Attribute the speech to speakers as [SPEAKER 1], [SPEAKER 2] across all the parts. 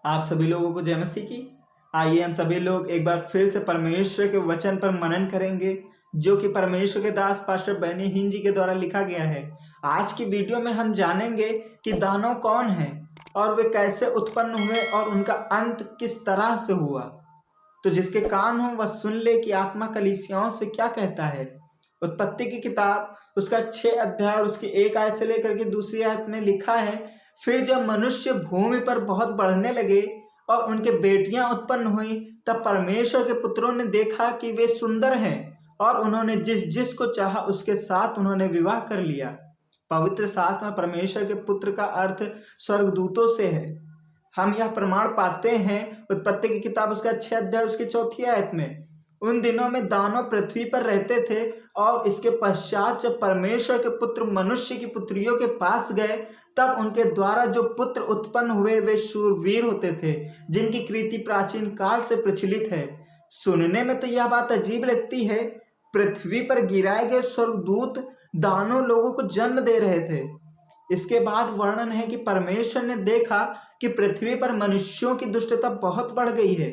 [SPEAKER 1] आप सभी लोगों को जय मसीह की। आइए हम सभी लोग एक बार फिर से परमेश्वर के वचन पर मनन करेंगे, जो कि परमेश्वर के दास पास्टर बेनी हिन जी के द्वारा लिखा गया है। आज की वीडियो में हम जानेंगे कि दानव कौन है और वे कैसे उत्पन्न हुए और उनका अंत किस तरह से हुआ। तो जिसके कान हो वह सुन ले कि आत्मा कलीसियाओं से क्या कहता है। उत्पत्ति की किताब उसका 6 अध्याय और उसकी 1 आयत से लेकर के दूसरी आयत में लिखा है, फिर जब मनुष्य भूमि पर बहुत बढ़ने लगे और उनके बेटियां उत्पन्न हुई, तब परमेश्वर के पुत्रों ने देखा कि वे सुंदर हैं और उन्होंने जिस जिस को चाहा उसके साथ उन्होंने विवाह कर लिया। पवित्र शास्त्र में परमेश्वर के पुत्र का अर्थ स्वर्गदूतों से है। हम यह प्रमाण पाते हैं उत्पत्ति की किताब उसका 6 अध्याय उसकी 4 आयत में। उन दिनों में दानव पृथ्वी पर रहते थे और इसके पश्चात जब परमेश्वर के पुत्र मनुष्य की पुत्रियों के पास गए, तब उनके द्वारा जो पुत्र उत्पन्न हुए वे शूरवीर होते थे, जिनकी कृति प्राचीन काल से प्रचलित है। सुनने में तो यह बात अजीब लगती है, पृथ्वी पर गिराए गए स्वर्गदूत दानव लोगों को जन्म दे रहे थे। इसके बाद वर्णन है कि परमेश्वर ने देखा कि पृथ्वी पर मनुष्यों की दुष्टता बहुत बढ़ गई है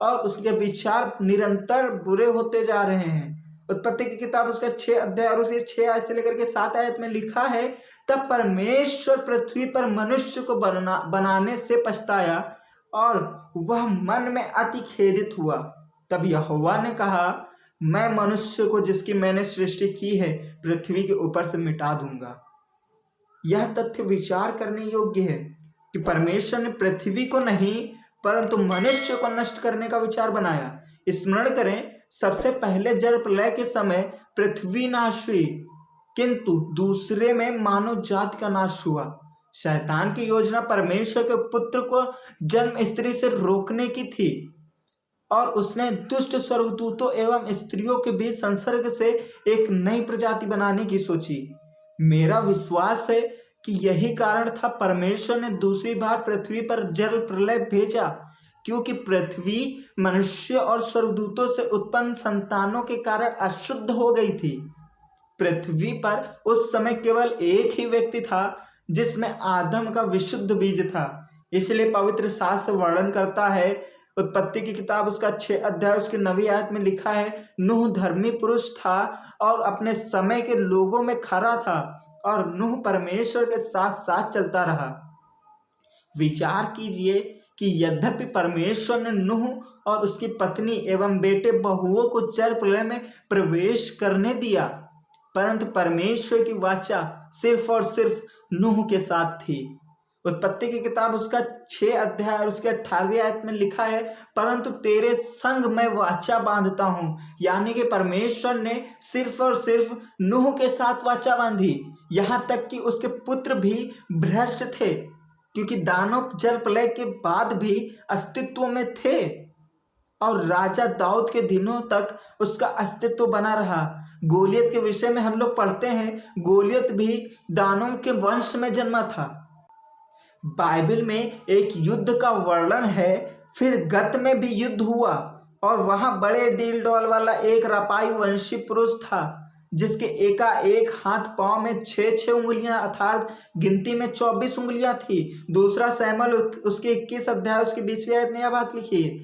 [SPEAKER 1] और उसके विचार निरंतर बुरे होते जा रहे हैं। उत्पत्ति की किताब उसका 6 अध्याय और उसके 6 आयत से लेकर के 7 आयत में लिखा है, तब परमेश्वर पृथ्वी पर मनुष्य को बनाने से पछताया और वह मन में अति खेदित हुआ। तब यहोवा ने कहा, मैं मनुष्य को जिसकी मैंने सृष्टि की है पृथ्वी के ऊपर से मिटा दूंगा। यह तथ्य विचार करने योग्य है कि परमेश्वर ने पृथ्वी को नहीं परंतु मनुष्य को नष्ट करने का विचार बनाया। स्मरण करें, सबसे पहले जल प्रलय के समय पृथ्वी नाश हुई, किंतु दूसरे में मानव जाति का नाश हुआ। शैतान की योजना परमेश्वर के पुत्र को जन्म स्त्री से रोकने की थी और उसने दुष्ट स्वर्गदूतों एवं स्त्रियों के बीच संसर्ग से एक नई प्रजाति बनाने की सोची। मेरा विश्वास है कि यही कारण था परमेश्वर ने दूसरी बार पृथ्वी पर जल प्रलय भेजा, क्योंकि पृथ्वी मनुष्य और स्वर्गदूतों से उत्पन्न संतानों के कारण अशुद्ध हो गई थी। पृथ्वी पर उस समय केवल एक ही व्यक्ति था जिसमें आदम का विशुद्ध बीज था। इसलिए पवित्र शास्त्र वर्णन करता है, उत्पत्ति की किताब उसका 6 अध्याय उसकी 9 आयत में लिखा है, नूह धर्मी पुरुष था और अपने समय के लोगों में खरा था और नूह परमेश्वर के साथ साथ चलता रहा। विचार कीजिए कि यद्यपि परमेश्वर ने नूह और उसकी पत्नी एवं बेटे बहुओं को जल प्रलय में प्रवेश करने दिया, परंतु परमेश्वर की वाचा सिर्फ और सिर्फ नूह के साथ थी। उत्पत्ति की किताब उसका 6 अध्याय और उसके 18 आयत में लिखा है, परंतु तेरे संग मैं वाचा बांधता हूं। यानी कि परमेश्वर ने सिर्फ और सिर्फ नूह के साथ वाचा बांधी। यहां तक कि उसके पुत्र भी भ्रष्ट थे, क्योंकि दानव जल प्रलय के बाद भी अस्तित्व में थे और राजा दाऊद के दिनों तक उसका अस्तित्व बना रहा। गोलियत के विषय में हम लोग पढ़ते हैं, गोलियत भी दानव के वंश में जन्मा था। बाइबल में एक युद्ध का वर्णन है, फिर गत में भी युद्ध हुआ और वहां बड़े डील डॉल वाला एक रपाई वंशी पुरुष था, जिसके एकाएक हाथ पांव में 6 उंगलियां अर्थात गिनती में 24 उंगलियां थी। दूसरा सैमुएल उसके 21 अध्याय उसकी 20वीं आयत में यह बात लिखी है,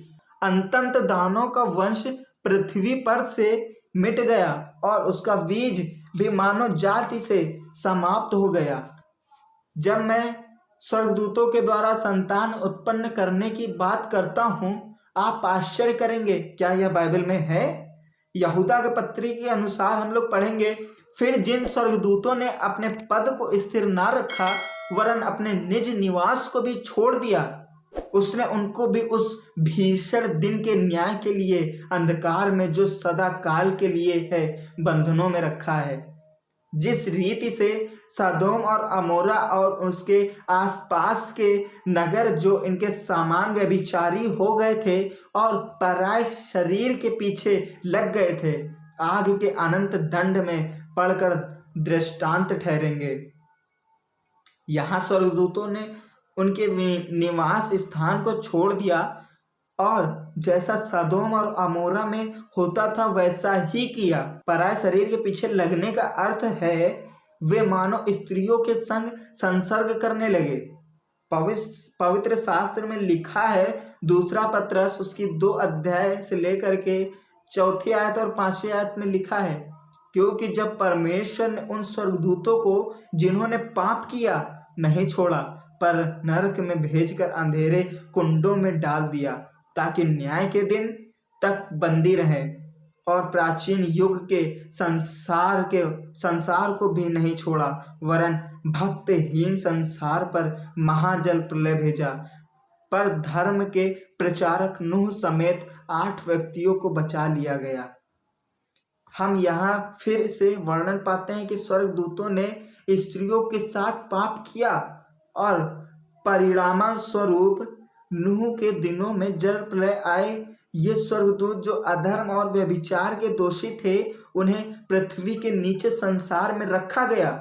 [SPEAKER 1] अंतत दानों का वंश पृथ्वी पर से मिट गया और उसका बीज भी मानव जाति से समाप्त हो गया। जब मैं स्वर्गदूतों के द्वारा संतान उत्पन्न करने की बात करता हूं, आप आश्चर्य करेंगे, क्या यह बाइबल में है? यहूदा के पत्री के अनुसार हम लोग पढ़ेंगे, फिर जिन स्वर्गदूतों ने अपने पद को स्थिर ना रखा वरन अपने निज निवास को भी छोड़ दिया, उसने उनको भी उस भीषण दिन के न्याय के लिए अंधकार में जो सदा काल के लिए है बंधनों में रखा है। जिस रीति से सदोम और अमोरा और उसके आसपास के नगर जो इनके सामान व्यभिचारी हो गए थे और पराय शरीर के पीछे लग गए थे, आग के अनंत दंड में पड़कर दृष्टांत ठहरेंगे। यहाँ स्वर्गदूतों ने उनके निवास स्थान को छोड़ दिया और जैसा सदोम और अमोरा में होता था वैसा ही किया। पराय शरीर के पीछे लगने का अर्थ है वे मानव स्त्रियों के संग संसर्ग करने लगे। पवित्र शास्त्र में लिखा है, दूसरा पत्रस उसकी 2 अध्याय से लेकर के 4 आयत और 5 आयत में लिखा है, क्योंकि जब परमेश्वर ने उन स्वर्गदूतों को जिन्होंने पाप किया नहीं छोड़ा, पर नरक में भेजकर अंधेरे कुंडों में डाल दिया, ताकि न्याय के दिन तक बंदी रहे, और प्राचीन युग के संसार को भी नहीं छोड़ा, वरन भक्तहीन संसार पर महाजल प्रलय भेजा, पर धर्म के प्रचारक नूह समेत 8 व्यक्तियों को बचा लिया गया। हम यहाँ फिर से वर्णन पाते हैं कि स्वर्गदूतों ने स्त्रियों के साथ पाप किया और परिणाम स्वरूप नूह के दिनों में जल प्रलय आए। ये स्वर्गदूत जो अधर्म और व्यभिचार के दोषी थे, उन्हें पृथ्वी के नीचे संसार में रखा गया।